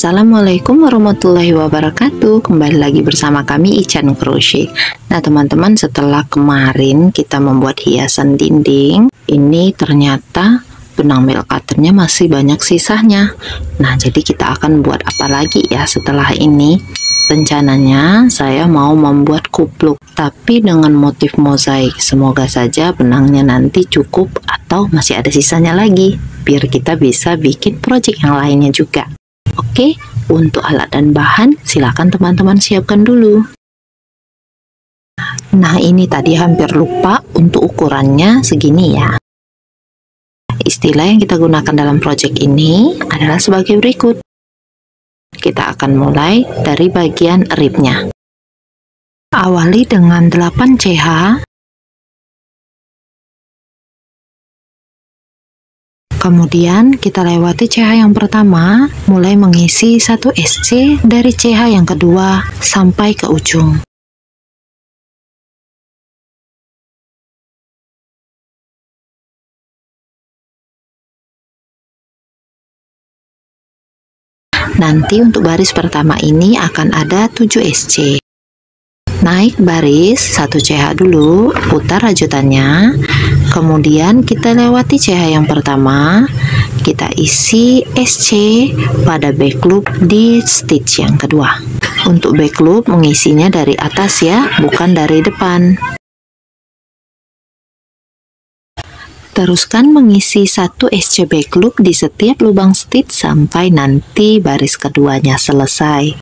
Assalamualaikum warahmatullahi wabarakatuh. Kembali lagi bersama kami Ican Crochet. Nah teman-teman, setelah kemarin kita membuat hiasan dinding, ini ternyata benang nail cutternya masih banyak sisanya. Nah jadi kita akan buat apa lagi ya setelah ini? Rencananya saya mau membuat kupluk, tapi dengan motif mozaik. Semoga saja benangnya nanti cukup atau masih ada sisanya lagi, biar kita bisa bikin project yang lainnya juga. Oke, untuk alat dan bahan silakan teman-teman siapkan dulu. Nah ini tadi hampir lupa, untuk ukurannya segini ya. Istilah yang kita gunakan dalam project ini adalah sebagai berikut. Kita akan mulai dari bagian ribnya. Awali dengan 8 CH. Kemudian kita lewati CH yang pertama, mulai mengisi 1 SC dari CH yang kedua sampai ke ujung. Nanti untuk baris pertama ini akan ada 7 SC. Naik baris 1 CH dulu, putar rajutannya, kemudian kita lewati CH yang pertama, kita isi SC pada back loop di stitch yang kedua. Untuk back loop mengisinya dari atas ya, bukan dari depan. Teruskan mengisi 1 SC back loop di setiap lubang stitch sampai nanti baris keduanya selesai.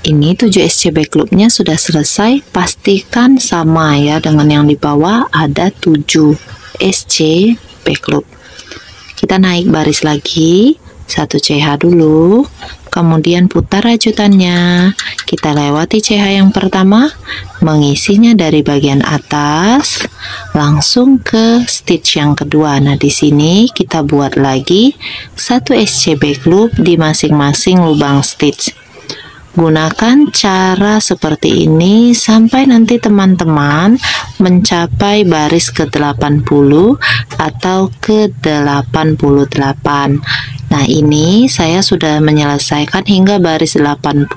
Ini 7 SC back loopnya sudah selesai, pastikan sama ya dengan yang di bawah, ada 7 SC back loop. Kita naik baris lagi 1 CH dulu, kemudian putar rajutannya, kita lewati CH yang pertama, mengisinya dari bagian atas langsung ke stitch yang kedua. Nah di sini kita buat lagi 1 SC back loop di masing-masing lubang stitch. Gunakan cara seperti ini sampai nanti teman-teman mencapai baris ke-80 atau ke-88. Nah ini saya sudah menyelesaikan hingga baris 80.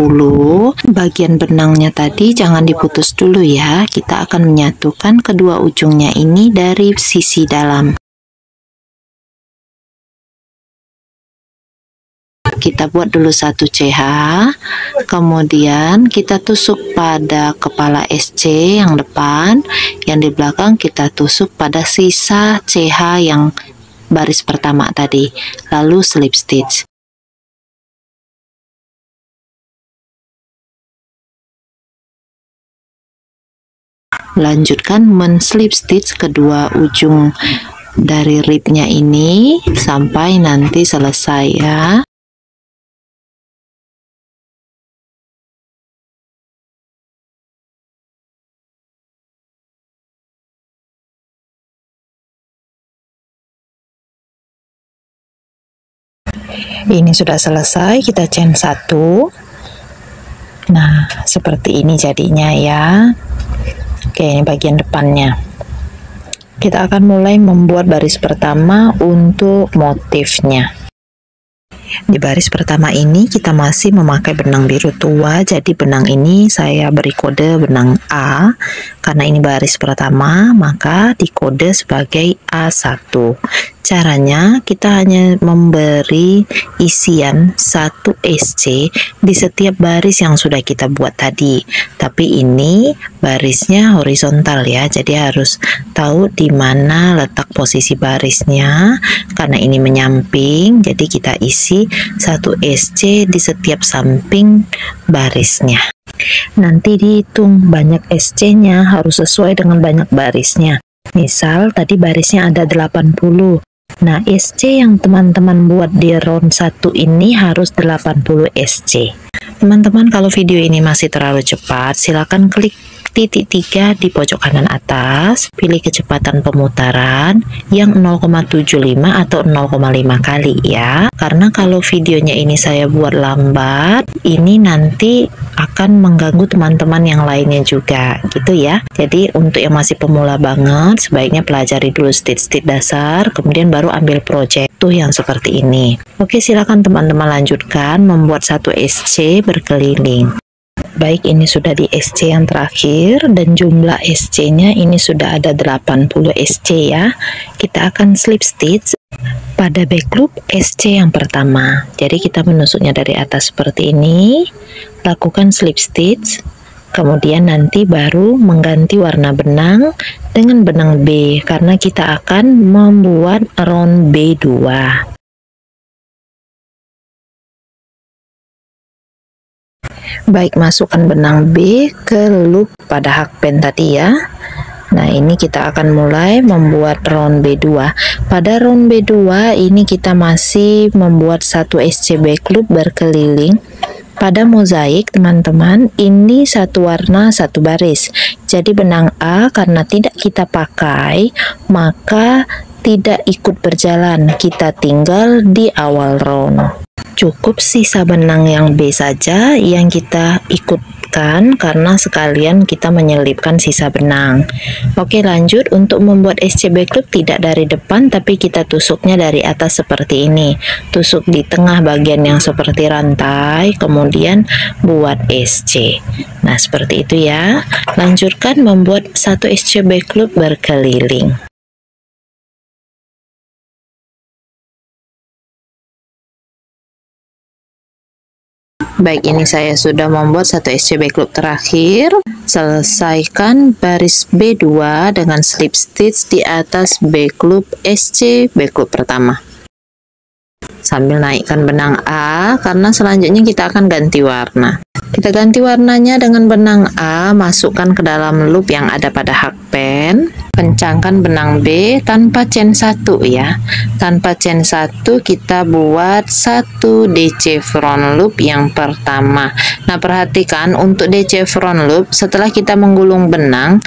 Bagian benangnya tadi jangan diputus dulu ya, kita akan menyatukan kedua ujungnya ini dari sisi dalam. Kita buat dulu 1 CH, kemudian kita tusuk pada kepala SC yang depan, yang di belakang kita tusuk pada sisa CH yang baris pertama tadi, lalu slip stitch. Lanjutkan men-slip stitch kedua ujung dari ribnya ini sampai nanti selesai ya. Ini sudah selesai, kita chain 1. Nah seperti ini jadinya ya. Oke, ini bagian depannya. Kita akan mulai membuat baris pertama untuk motifnya. Di baris pertama ini kita masih memakai benang biru tua, jadi benang ini saya beri kode benang A karena ini baris pertama, maka dikode sebagai A1. Caranya kita hanya memberi isian 1 SC di setiap baris yang sudah kita buat tadi, tapi ini barisnya horizontal ya, jadi harus tahu di mana letak posisi barisnya. Karena ini menyamping, jadi kita isi 1 SC di setiap samping barisnya. Nanti dihitung banyak SC nya harus sesuai dengan banyak barisnya. Misal tadi barisnya ada 80, nah SC yang teman-teman buat di round 1 ini harus 80 SC. Teman-teman, kalau video ini masih terlalu cepat, silakan klik titik 3 di pojok kanan atas, pilih kecepatan pemutaran yang 0,75 atau 0,5 kali ya. Karena kalau videonya ini saya buat lambat, ini nanti akan mengganggu teman-teman yang lainnya juga gitu ya. Jadi untuk yang masih pemula banget sebaiknya pelajari dulu stitch-stitch dasar, kemudian baru ambil project tuh yang seperti ini. Oke, silakan teman-teman lanjutkan membuat satu SC berkeliling. Baik, ini sudah di SC yang terakhir dan jumlah SC-nya ini sudah ada 80 SC ya. Kita akan slip stitch pada back loop SC yang pertama. Jadi kita menusuknya dari atas seperti ini, lakukan slip stitch, kemudian nanti baru mengganti warna benang dengan benang B karena kita akan membuat round B2. Baik, masukkan benang B ke loop pada hakpen tadi ya. Nah, ini kita akan mulai membuat round B2. Pada round B2 ini kita masih membuat satu SC back loop berkeliling. Pada mozaik teman-teman, ini satu warna satu baris. Jadi benang A karena tidak kita pakai, maka tidak ikut berjalan, kita tinggal di awal round. Cukup sisa benang yang B saja yang kita ikutkan karena sekalian kita menyelipkan sisa benang. Oke, lanjut. Untuk membuat SC back loop tidak dari depan tapi kita tusuknya dari atas seperti ini. Tusuk di tengah bagian yang seperti rantai, kemudian buat SC. Nah, seperti itu ya. Lanjutkan membuat satu SC back loop berkeliling. Baik, ini saya sudah membuat satu SC back loop terakhir. Selesaikan baris B2 dengan slip stitch di atas back loop SC back loop pertama. Sambil naikkan benang A karena selanjutnya kita akan ganti warna. Kita ganti warnanya dengan benang A, masukkan ke dalam loop yang ada pada hakpen. Kencangkan benang B tanpa chain 1 ya. Tanpa chain 1 kita buat satu DC front loop yang pertama. Nah, perhatikan untuk DC front loop setelah kita menggulung benang,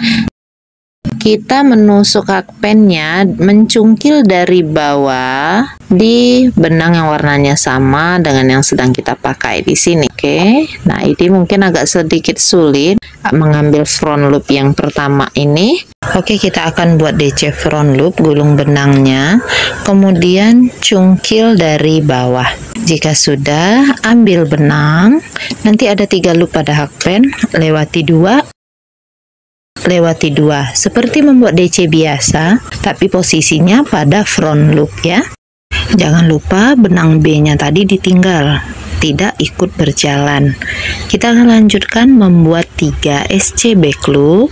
kita menusuk hakpennya mencungkil dari bawah di benang yang warnanya sama dengan yang sedang kita pakai di sini. Oke, nah ini mungkin agak sedikit sulit mengambil front loop yang pertama ini. Oke, kita akan buat DC front loop, gulung benangnya, kemudian cungkil dari bawah. Jika sudah, ambil benang, nanti ada 3 loop pada hakpen, lewati 2, lewati 2, seperti membuat DC biasa, tapi posisinya pada front loop ya. Jangan lupa benang B-nya tadi ditinggal, tidak ikut berjalan. Kita akan lanjutkan membuat 3 SC back loop.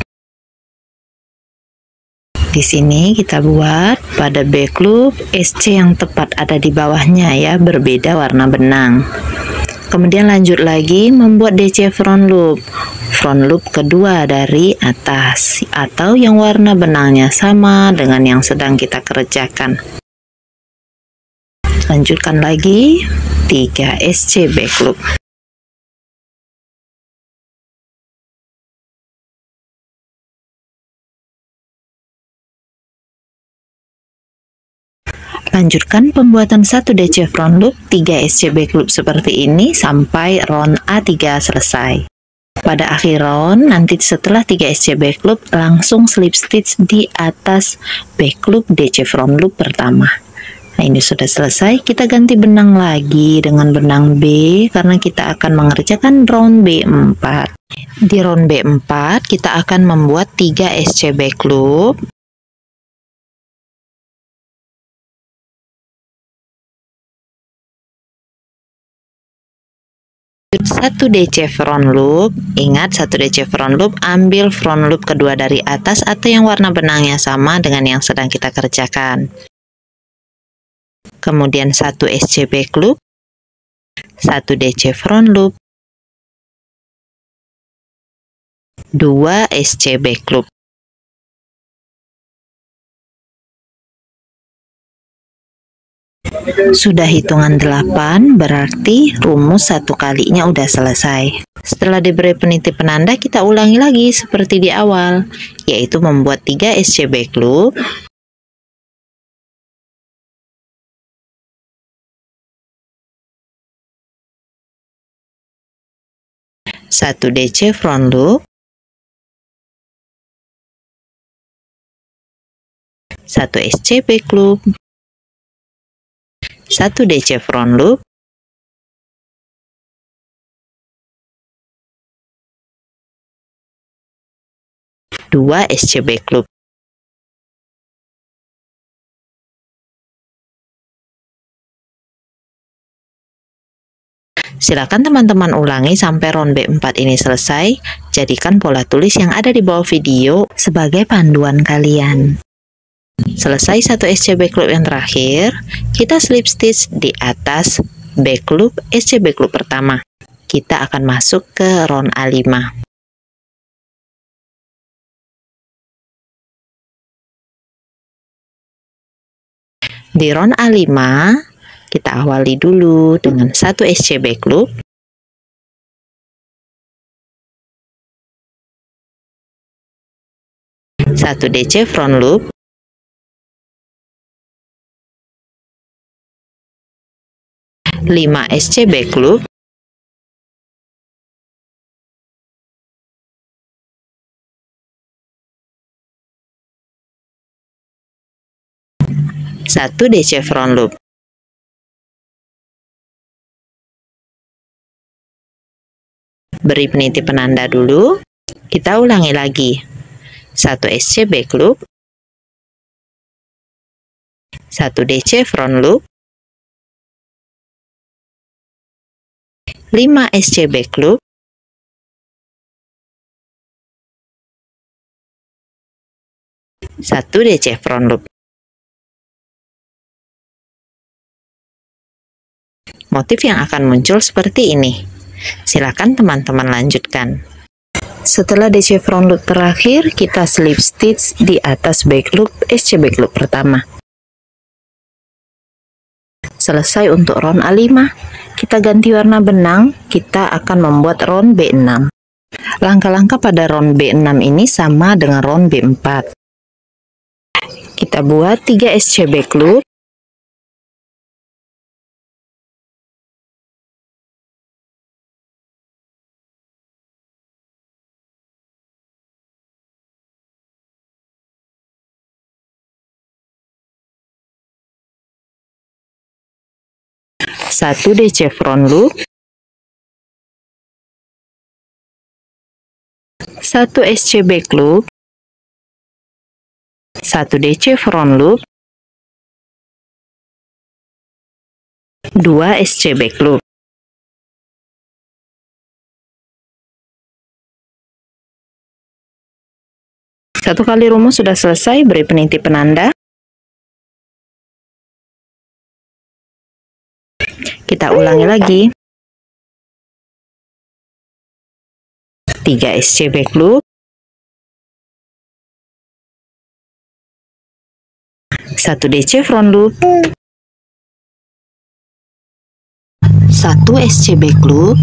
Di sini kita buat pada back loop SC yang tepat ada di bawahnya ya, berbeda warna benang. Kemudian lanjut lagi membuat DC front loop kedua dari atas atau yang warna benangnya sama dengan yang sedang kita kerjakan. Lanjutkan lagi 3 SC back loop. Lanjutkan pembuatan 1 DC front loop, 3 SC back loop seperti ini sampai round A3 selesai. Pada akhir round, nanti setelah 3 SC back loop, langsung slip stitch di atas back loop DC front loop pertama. Nah, ini sudah selesai. Kita ganti benang lagi dengan benang B karena kita akan mengerjakan round B4. Di round B4, kita akan membuat 3 SC back loop. Satu DC front loop, ingat satu DC front loop, ambil front loop kedua dari atas atau yang warna benangnya sama dengan yang sedang kita kerjakan. Kemudian satu SC back loop, satu DC front loop, 2 SC back loop. Sudah hitungan 8, berarti rumus satu kalinya udah selesai. Setelah diberi peniti penanda, kita ulangi lagi seperti di awal, yaitu membuat 3 SC back loop, 1 DC front loop, 1 SC back loop, 1 DC front loop, 2 SC back loop. Silakan teman-teman ulangi sampai round B4 ini selesai. Jadikan pola tulis yang ada di bawah video sebagai panduan kalian. Selesai 1 SC back loop yang terakhir, kita slip stitch di atas back loop SC back loop pertama. Kita akan masuk ke round A5. Di round A5, kita awali dulu dengan 1 SC back loop, 1 DC front loop, 5 SC back loop, 1 DC front loop. Beri peniti penanda dulu, kita ulangi lagi. 1 SC back loop, 1 DC front loop, 5 SC back loop, 1 DC front loop. Motif yang akan muncul seperti ini. Silakan teman-teman lanjutkan. Setelah DC front loop terakhir, kita slip stitch di atas back loop SC back loop pertama. Selesai untuk round A5, kita ganti warna benang, kita akan membuat round B6. Langkah-langkah pada round B6 ini sama dengan round B4. Kita buat 3 SC back loop, 1 DC front loop, 1 SC back loop, 1 DC front loop, 2 SC back loop. Satu kali rumus sudah selesai, beri peniti penanda. Kita ulangi lagi. 3 SC back loop, 1 DC front loop, 1 SC back loop,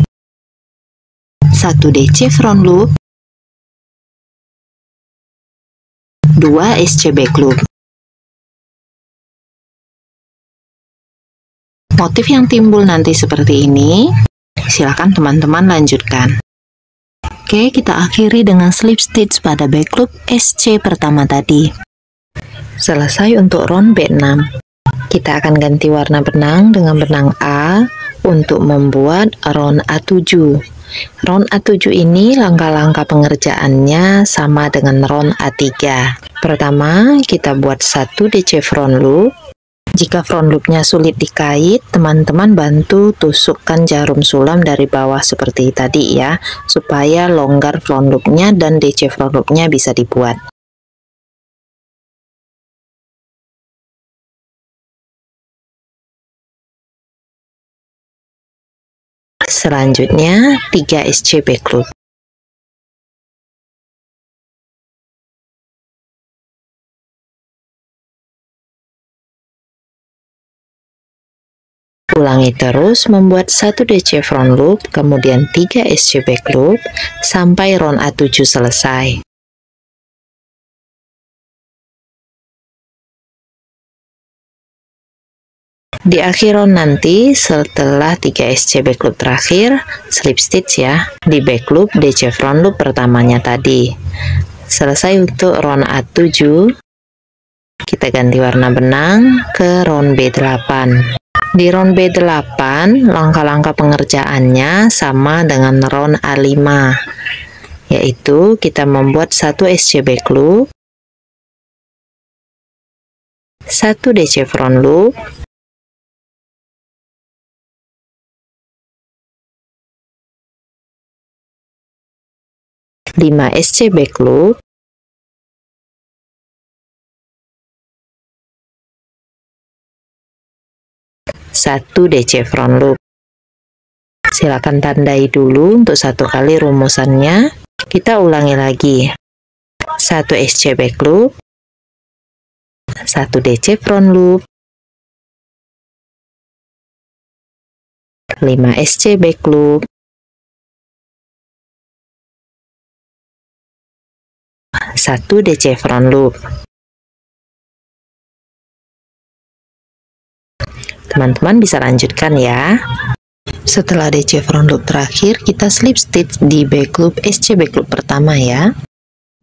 1 DC front loop, 2 SC back loop. Motif yang timbul nanti seperti ini, silakan teman-teman lanjutkan. Oke, kita akhiri dengan slip stitch pada back loop SC pertama tadi. Selesai untuk round B6. Kita akan ganti warna benang dengan benang A untuk membuat round A7. Round A7 ini langkah-langkah pengerjaannya sama dengan round A3. Pertama, kita buat 1 DC front loop. Jika front loopnya sulit dikait, teman-teman bantu tusukkan jarum sulam dari bawah seperti tadi ya, supaya longgar front loopnya dan DC front loopnya bisa dibuat. Selanjutnya 3 SC back loop. Ulangi terus membuat 1 DC front loop, kemudian 3 SC back loop, sampai round A7 selesai. Di akhir round nanti, setelah 3 SC back loop terakhir, slip stitch ya, di back loop DC front loop pertamanya tadi. Selesai untuk round A7, kita ganti warna benang ke round B8. Di round B8, langkah-langkah pengerjaannya sama dengan round A5, yaitu kita membuat 1 SC back loop, 1 DC front loop, 5 SC back loop, 1 DC front loop. Silakan tandai dulu untuk 1 kali rumusannya. Kita ulangi lagi. 1 SC back loop, 1 DC front loop, 5 SC back loop, 1 DC front loop. Teman-teman bisa lanjutkan ya. Setelah DC front loop terakhir, kita slip stitch di back loop SC back loop pertama ya.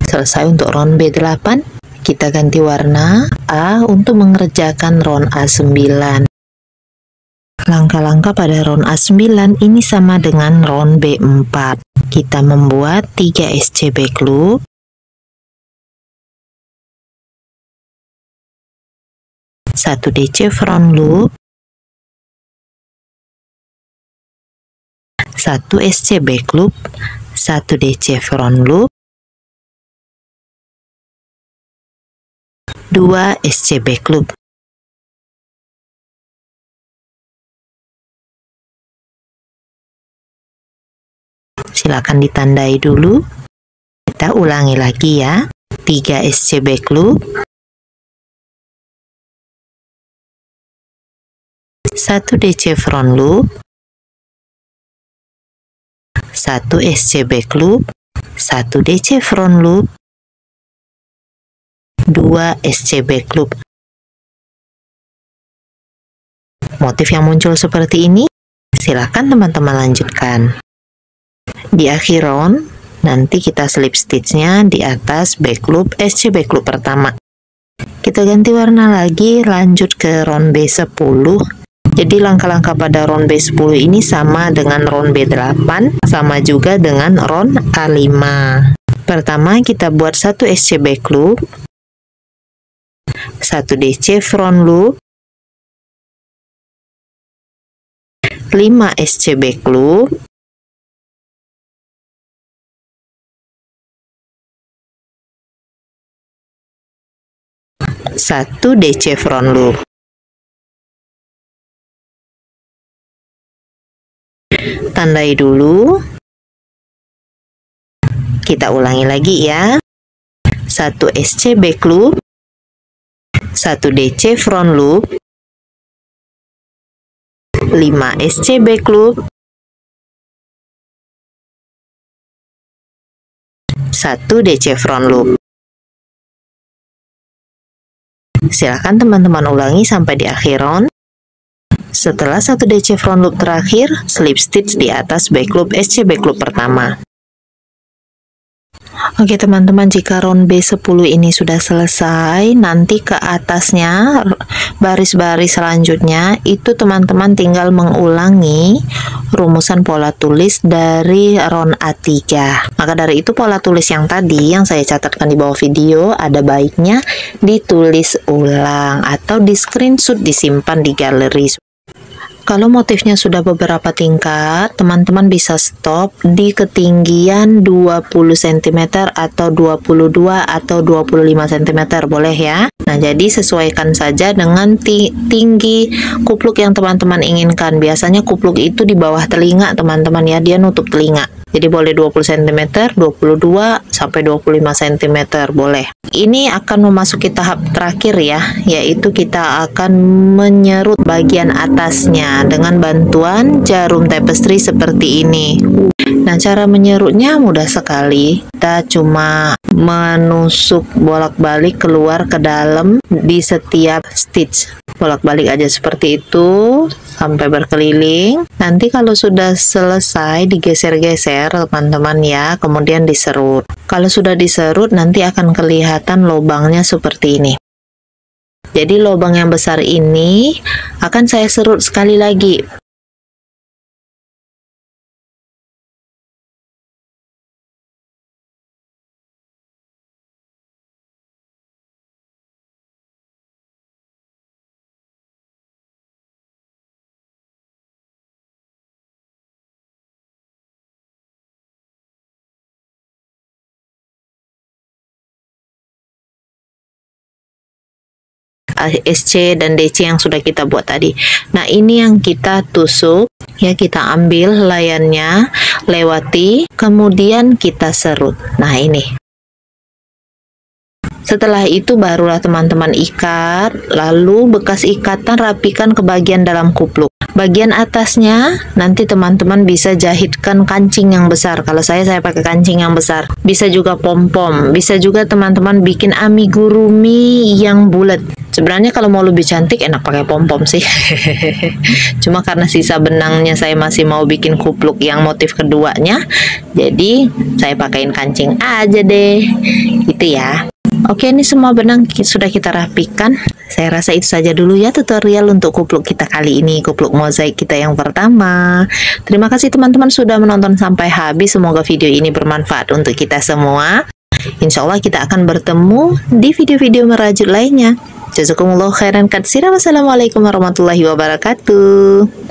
Selesai untuk round B8, kita ganti warna A untuk mengerjakan round A9. Langkah-langkah pada round A9 ini sama dengan round B4. Kita membuat 3 SC back loop, 1 DC front loop, 1 SC back loop, 1 DC front loop, 2 SC back loop. Silakan ditandai dulu. Kita ulangi lagi ya. 3 SC back loop, 1 DC front loop, 1 SC back loop, 1 DC front loop, 2 SC back loop. Motif yang muncul seperti ini, silakan teman-teman lanjutkan. Di akhir round, nanti kita slip stitchnya di atas back loop SC back loop pertama. Kita ganti warna lagi, lanjut ke round B10. Jadi langkah-langkah pada round B10 ini sama dengan round B8, sama juga dengan round A5. Pertama kita buat 1 SC back loop, 1 DC front loop, 5 SC back loop, 1 DC front loop. Tandai dulu. Kita ulangi lagi ya. 1 SC back loop, 1 DC front loop, 5 SC back loop, 1 DC front loop. Silakan teman-teman ulangi sampai di akhir round. Setelah 1 DC front loop terakhir, slip stitch di atas back loop SC back loop pertama. Oke teman-teman, jika round B10 ini sudah selesai, nanti ke atasnya baris-baris selanjutnya itu teman-teman tinggal mengulangi rumusan pola tulis dari round A3. Maka dari itu pola tulis yang tadi yang saya catatkan di bawah video, ada baiknya ditulis ulang atau di screenshot, disimpan di galeri. Kalau motifnya sudah beberapa tingkat, teman-teman bisa stop di ketinggian 20 cm atau 22 atau 25 cm, boleh ya. Nah, jadi sesuaikan saja dengan tinggi kupluk yang teman-teman inginkan. Biasanya kupluk itu di bawah telinga, teman-teman ya, dia nutup telinga. Jadi boleh 20 cm, 22 sampai 25 cm boleh. Ini akan memasuki tahap terakhir ya, yaitu kita akan menyerut bagian atasnya dengan bantuan jarum tapestry seperti ini. Nah, cara menyerutnya mudah sekali. Kita cuma menusuk bolak-balik keluar ke dalam di setiap stitch. Bolak-balik aja seperti itu sampai berkeliling. Nanti kalau sudah selesai digeser-geser teman-teman ya, kemudian diserut. Kalau sudah diserut nanti akan kelihatan lubangnya seperti ini. Jadi lubang yang besar ini akan saya serut sekali lagi. SC dan DC yang sudah kita buat tadi. Nah, ini yang kita tusuk ya, kita ambil layannya, lewati, kemudian kita serut. Nah, ini. Setelah itu barulah teman-teman ikat, lalu bekas ikatan rapikan ke bagian dalam kupluk. Bagian atasnya nanti teman-teman bisa jahitkan kancing yang besar. Kalau saya pakai kancing yang besar. Bisa juga pom-pom, bisa juga teman-teman bikin amigurumi yang bulat. Sebenarnya kalau mau lebih cantik enak pakai pom-pom sih. Cuma karena sisa benangnya saya masih mau bikin kupluk yang motif keduanya, jadi saya pakein kancing aja deh. Gitu ya. Oke, ini semua benang sudah kita rapikan. Saya rasa itu saja dulu ya tutorial untuk kupluk kita kali ini, kupluk mozaik kita yang pertama. Terima kasih teman-teman sudah menonton sampai habis. Semoga video ini bermanfaat untuk kita semua. Insya Allah kita akan bertemu di video-video merajut lainnya. Jazakumullah khairan katsira. Wassalamualaikum warahmatullahi wabarakatuh.